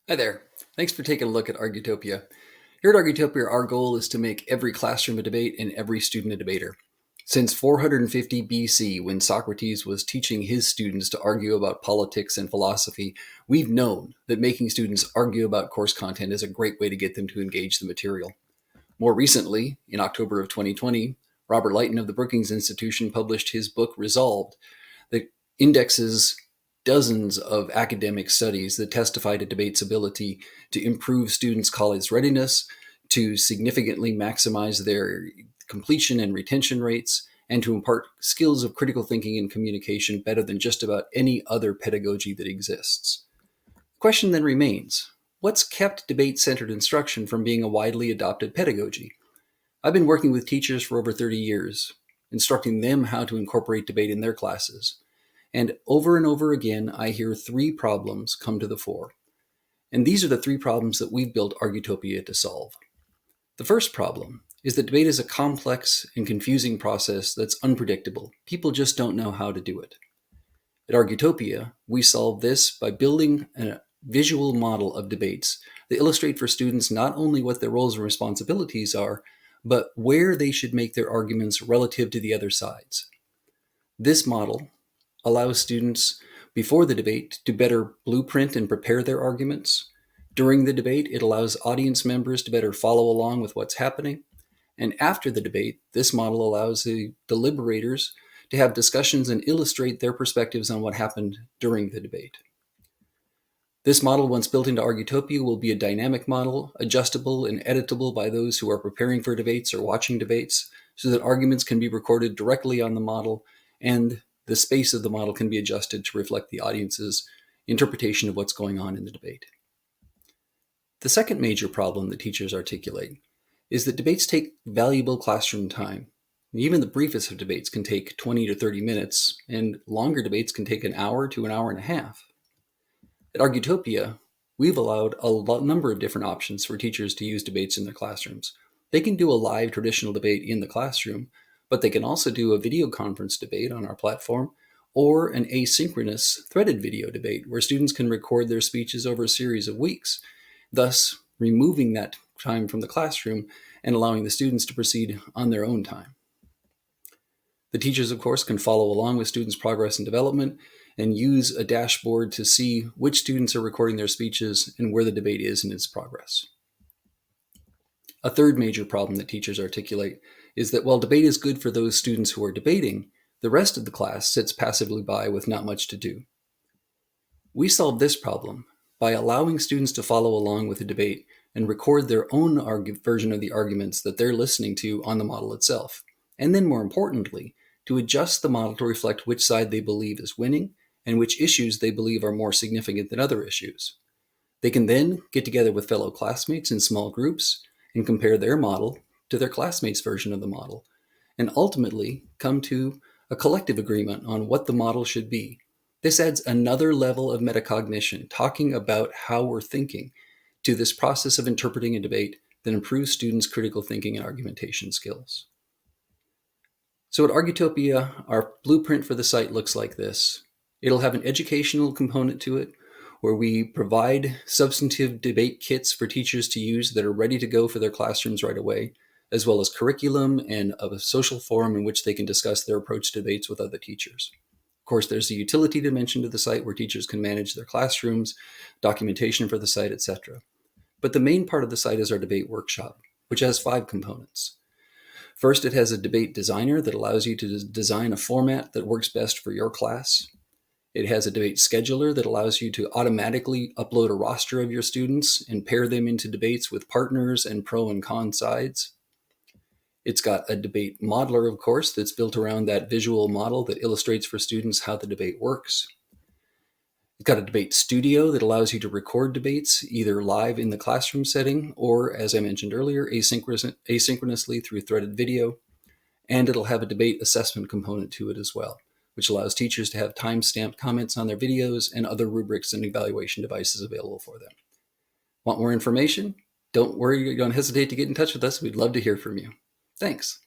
Hi there. Thanks for taking a look at Argutopia. Here at Argutopia, our goal is to make every classroom a debate and every student a debater. Since 450 BC, when Socrates was teaching his students to argue about politics and philosophy, we've known that making students argue about course content is a great way to get them to engage the material. More recently, in October of 2020, Robert Lighton of the Brookings Institution published his book Resolved that indexes dozens of academic studies that testify to debate's ability to improve students' college readiness, to significantly maximize their completion and retention rates, and to impart skills of critical thinking and communication better than just about any other pedagogy that exists. The question then remains, what's kept debate-centered instruction from being a widely adopted pedagogy? I've been working with teachers for over 30 years, instructing them how to incorporate debate in their classes. And over again, I hear three problems come to the fore. And these are the three problems that we've built Argutopia to solve. The first problem is that debate is a complex and confusing process that's unpredictable. People just don't know how to do it. At Argutopia, we solve this by building a visual model of debates that illustrate for students not only what their roles and responsibilities are, but where they should make their arguments relative to the other sides. This model allows students before the debate to better blueprint and prepare their arguments. During the debate, it allows audience members to better follow along with what's happening. And after the debate, this model allows the deliberators to have discussions and illustrate their perspectives on what happened during the debate. This model, once built into Argutopia, will be a dynamic model, adjustable and editable by those who are preparing for debates or watching debates, so that arguments can be recorded directly on the model and the space of the model can be adjusted to reflect the audience's interpretation of what's going on in the debate. The second major problem that teachers articulate is that debates take valuable classroom time. Even the briefest of debates can take 20 to 30 minutes, and longer debates can take an hour to an hour and a half. At Argutopia, we've allowed a number of different options for teachers to use debates in their classrooms. They can do a live traditional debate in the classroom, but they can also do a video conference debate on our platform or an asynchronous threaded video debate where students can record their speeches over a series of weeks, thus removing that time from the classroom and allowing the students to proceed on their own time. The teachers, of course, can follow along with students' progress and development and use a dashboard to see which students are recording their speeches and where the debate is in its progress. A third major problem that teachers articulate is that while debate is good for those students who are debating, the rest of the class sits passively by with not much to do. We solve this problem by allowing students to follow along with the debate and record their own version of the arguments that they're listening to on the model itself. And then more importantly, to adjust the model to reflect which side they believe is winning and which issues they believe are more significant than other issues. They can then get together with fellow classmates in small groups and compare their model to their classmates' version of the model, and ultimately come to a collective agreement on what the model should be. This adds another level of metacognition, talking about how we're thinking, to this process of interpreting a debate that improves students' critical thinking and argumentation skills. So at Argutopia, our blueprint for the site looks like this. It'll have an educational component to it, where we provide substantive debate kits for teachers to use that are ready to go for their classrooms right away, as well as curriculum and a social forum in which they can discuss their approach to debates with other teachers. Of course, there's a utility dimension to the site where teachers can manage their classrooms, documentation for the site, etc. But the main part of the site is our debate workshop, which has 5 components. First, it has a debate designer that allows you to design a format that works best for your class. It has a debate scheduler that allows you to automatically upload a roster of your students and pair them into debates with partners and pro and con sides. It's got a debate modeler, of course, that's built around that visual model that illustrates for students how the debate works. It's got a debate studio that allows you to record debates either live in the classroom setting or, as I mentioned earlier, asynchronously through threaded video. And it'll have a debate assessment component to it as well, which allows teachers to have time-stamped comments on their videos and other rubrics and evaluation devices available for them. Want more information? Don't worry, don't hesitate to get in touch with us. We'd love to hear from you. Thanks.